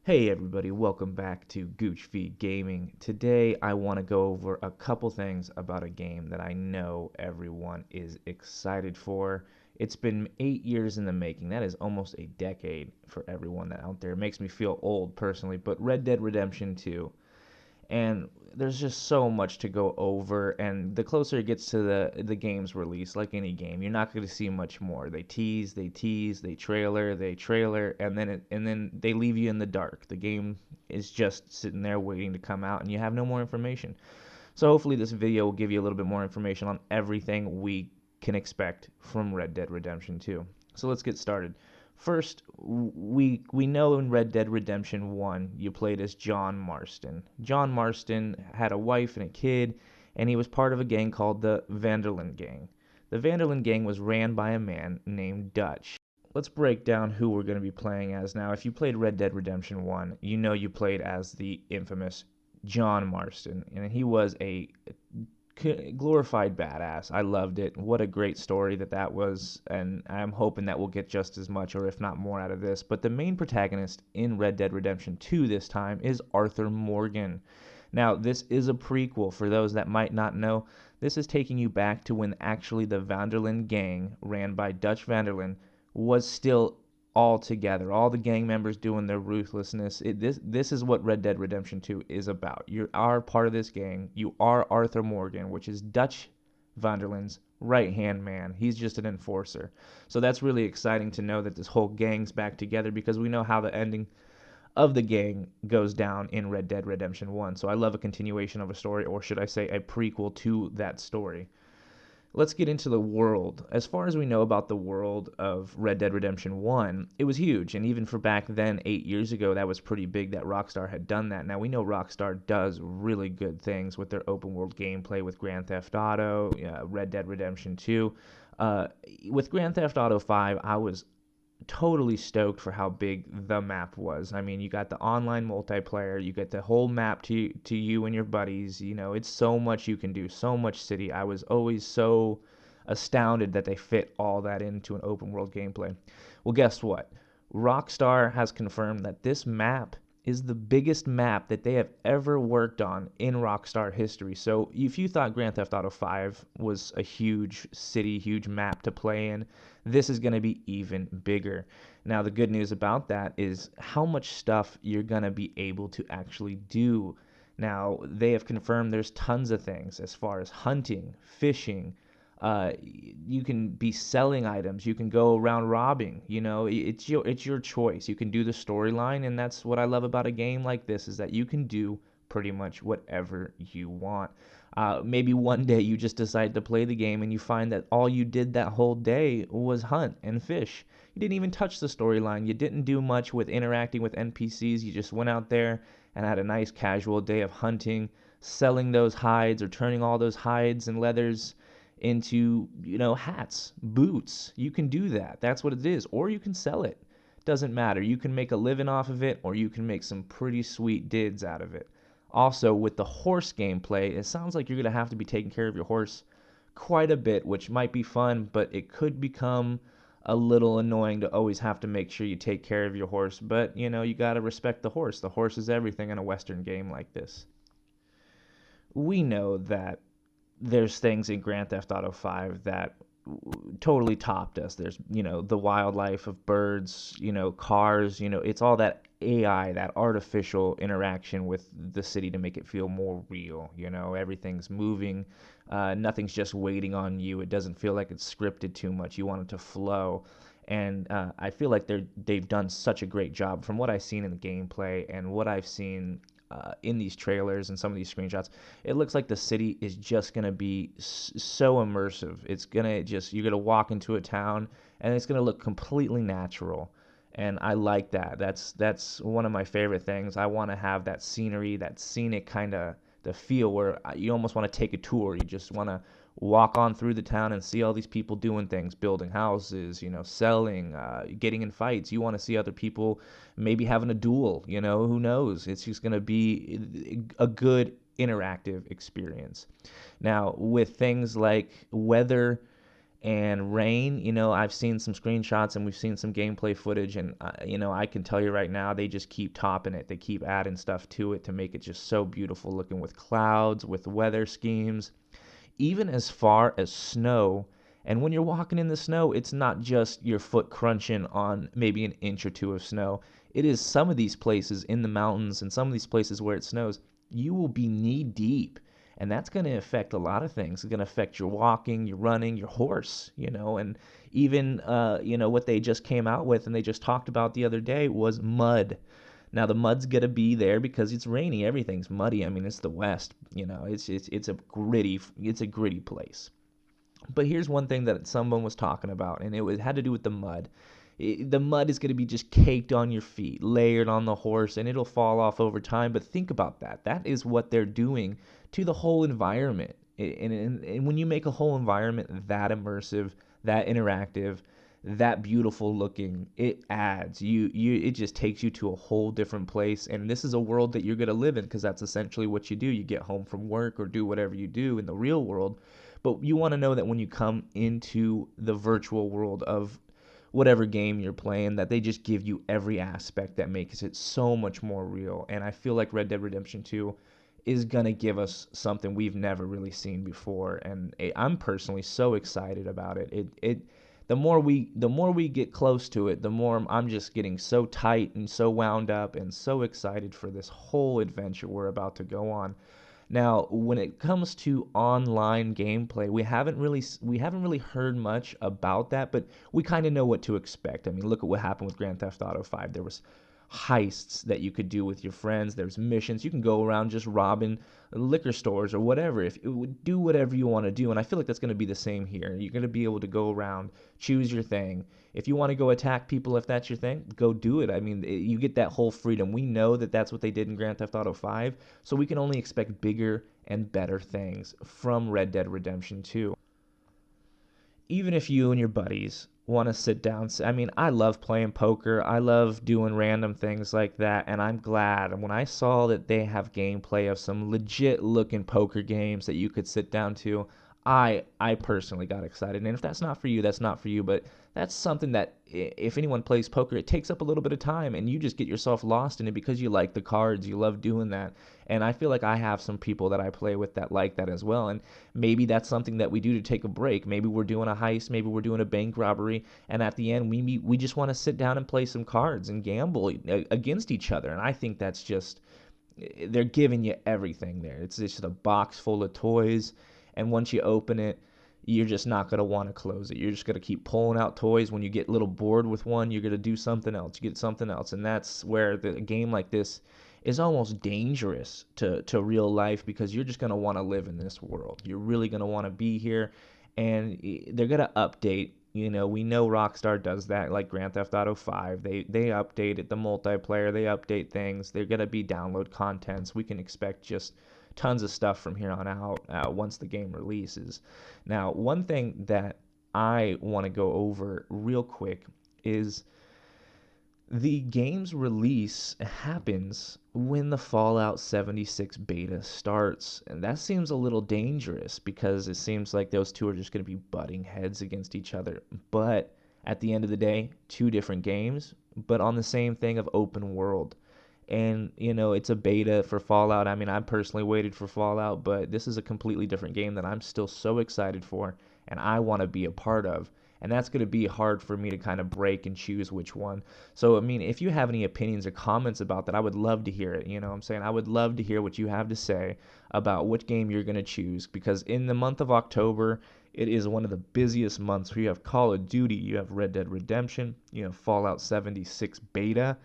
Hey everybody, welcome back to Gooch Feet Gaming. Today I want to go over a couple things about a game that I know everyone is excited for. It's been 8 years in the making. That is almost a decade for everyone out there. It makes me feel old personally, but Red Dead Redemption 2, and there's just so much to go over, and the closer it gets to the game's release, like any game, you're not going to see much more. They tease, they trailer, and then they leave you in the dark. The game is just sitting there waiting to come out, and you have no more information. So hopefully this video will give you a little bit more information on everything we can expect from Red Dead Redemption 2. So let's get started. First, we know in Red Dead Redemption 1 you played as John Marston. John Marston had a wife and a kid, and he was part of a gang called the Van der Linde Gang. The Van der Linde Gang was ran by a man named Dutch. Let's break down who we're going to be playing as now. If you played Red Dead Redemption 1, you know you played as the infamous John Marston, and he was a glorified badass. I loved it. What a great story that was, and I'm hoping that we'll get just as much or if not more out of this. But the main protagonist in Red Dead Redemption 2 this time is Arthur Morgan. Now, this is a prequel for those that might not know. This is taking you back to when actually the Van der Linde gang, ran by Dutch Van der Linde, was still all together, all the gang members doing their ruthlessness. This is what Red Dead Redemption 2 is about. You are part of this gang. You are Arthur Morgan, which is Dutch Van der Linde's right-hand man. He's just an enforcer. So that's really exciting to know that this whole gang's back together, because we know how the ending of the gang goes down in Red Dead Redemption 1. So I love a continuation of a story, or should I say a prequel to that story. Let's get into the world. As far as we know about the world of Red Dead Redemption 1, it was huge. And even for back then, 8 years ago, that was pretty big that Rockstar had done that. Now, we know Rockstar does really good things with their open world gameplay with Grand Theft Auto, Red Dead Redemption 2. With Grand Theft Auto 5, I was totally stoked for how big the map was. I mean, you got the online multiplayer, you get the whole map to you and your buddies. It's so much you can do, so much city. I was always so astounded that they fit all that into an open world gameplay. Well, guess what? Rockstar has confirmed that this map is the biggest map that they have ever worked on in Rockstar history. So if you thought Grand Theft Auto 5 was a huge city, huge map to play in, this is going to be even bigger. Now, the good news about that is how much stuff you're going to be able to actually do. Now, they have confirmed there's tons of things as far as hunting, fishing. You can be selling items. You can go around robbing. It's your choice. You can do the storyline, and that's what I love about a game like this, is that you can do pretty much whatever you want. Maybe one day you just decide to play the game and you find that all you did that whole day was hunt and fish. You didn't even touch the storyline. You didn't do much with interacting with NPCs. You just went out there and had a nice casual day of hunting, selling those hides, or turning all those hides and leathers into, hats, boots. You can do that. That's what it is. Or you can sell it. Doesn't matter. You can make a living off of it, or you can make some pretty sweet dids out of it. Also, with the horse gameplay, it sounds like you're going to have to be taking care of your horse quite a bit, which might be fun, but it could become a little annoying to always have to make sure you take care of your horse. But, you got to respect the horse. The horse is everything in a Western game like this. We know that there's things in Grand Theft Auto 5 that totally topped us. There's, the wildlife of birds, cars, it's all that AI, that artificial interaction with the city to make it feel more real. Everything's moving. Nothing's just waiting on you. It doesn't feel like it's scripted too much. You want it to flow. And I feel like they've done such a great job from what I've seen in the gameplay and what I've seen in these trailers and some of these screenshots. It looks like the city is just going to be so immersive. It's going to you're going to walk into a town and it's going to look completely natural. And I like that. That's one of my favorite things. I want to have that scenery, that scenic kind of the feel where you almost want to take a tour. You just want to walk on through the town and see all these people doing things, building houses, selling, getting in fights. You want to see other people maybe having a duel, who knows? It's just going to be a good interactive experience. Now, with things like weather And rain, I've seen some screenshots and we've seen some gameplay footage, and I can tell you right now, they just keep topping it. They keep adding stuff to it to make it just so beautiful looking, with clouds, with weather schemes, even as far as snow. And when you're walking in the snow, it's not just your foot crunching on maybe an inch or two of snow. It is some of these places in the mountains and some of these places where it snows, you will be knee deep. And that's going to affect a lot of things. It's going to affect your walking, your running, your horse, and even, what they just came out with and they just talked about the other day was mud. Now the mud's gonna be there because it's rainy. Everything's muddy. I mean, it's the West. It's a gritty place. But here's one thing that someone was talking about, and had to do with the mud. The mud is going to be just caked on your feet, layered on the horse, and it'll fall off over time. But think about that. That is what they're doing to the whole environment. And when you make a whole environment that immersive, that interactive, that beautiful looking, it adds it just takes you to a whole different place. And this is a world that you're going to live in, because that's essentially what you do. You get home from work or do whatever you do in the real world, but you want to know that when you come into the virtual world of whatever game you're playing, that they just give you every aspect that makes it so much more real. And I feel like Red Dead Redemption 2 is going to give us something we've never really seen before, and I'm personally so excited about it. The more we get close to it, the more I'm just getting so tight and so wound up and so excited for this whole adventure we're about to go on. Now, when it comes to online gameplay, we haven't really heard much about that, but we kind of know what to expect. I mean, look at what happened with Grand Theft Auto 5. There was heists that you could do with your friends. There's missions. You can go around just robbing liquor stores or whatever. If it would do whatever you want to do, and I feel like that's going to be the same here. You're going to be able to go around, choose your thing. If you want to go attack people, if that's your thing, go do it. I mean, you get that whole freedom. We know that that's what they did in Grand Theft Auto 5, so we can only expect bigger and better things from Red Dead Redemption 2. Even if you and your buddies want to sit down, I mean, I love playing poker. I love doing random things like that, and I'm glad when I saw that they have gameplay of some legit looking poker games that you could sit down to. I personally got excited. And if that's not for you, that's not for you, but that's something that if anyone plays poker, it takes up a little bit of time, and you just get yourself lost in it because you like the cards, you love doing that. And I feel like I have some people that I play with that like that as well. And maybe that's something that we do to take a break. Maybe we're doing a heist, maybe we're doing a bank robbery, and at the end we just want to sit down and play some cards and gamble against each other. And I think that's just, they're giving you everything there. It's just a box full of toys, and once you open it, you're just not going to want to close it. You're just going to keep pulling out toys. When you get a little bored with one, you're going to do something else. You get something else. And that's where a game like this is almost dangerous to real life, because you're just going to want to live in this world. You're really going to want to be here. And they're going to update. We know Rockstar does that, like Grand Theft Auto 5. They update it, the multiplayer. They update things. They're going to be download contents. We can expect just tons of stuff from here on out once the game releases. Now, one thing that I want to go over real quick is the game's release happens when the Fallout 76 beta starts. And that seems a little dangerous, because it seems like those two are just going to be butting heads against each other. But at the end of the day, two different games, but on the same thing of open world. And it's a beta for Fallout. I mean, I personally waited for Fallout, but this is a completely different game that I'm still so excited for and I want to be a part of. And that's going to be hard for me to kind of break and choose which one. So I mean, if you have any opinions or comments about that, I would love to hear it. You know what I'm saying? I would love to hear what you have to say about which game you're going to choose, because in the month of October, it is one of the busiest months. You have Call of Duty, you have Red Dead Redemption, you have Fallout 76 beta,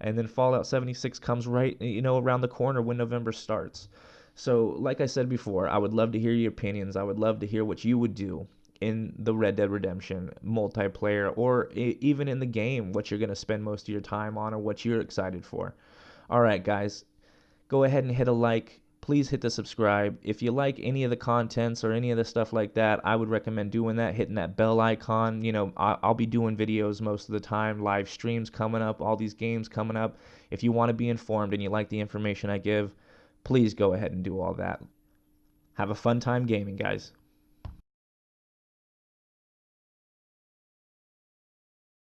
and then Fallout 76 comes right, around the corner when November starts. So, like I said before, I would love to hear your opinions. I would love to hear what you would do in the Red Dead Redemption multiplayer, or even in the game, what you're going to spend most of your time on or what you're excited for. All right, guys, go ahead and hit a like. Please hit the subscribe. If you like any of the contents or any of the stuff like that, I would recommend doing that, hitting that bell icon. I'll be doing videos most of the time, live streams coming up, all these games coming up. If you want to be informed and you like the information I give, please go ahead and do all that. Have a fun time gaming, guys.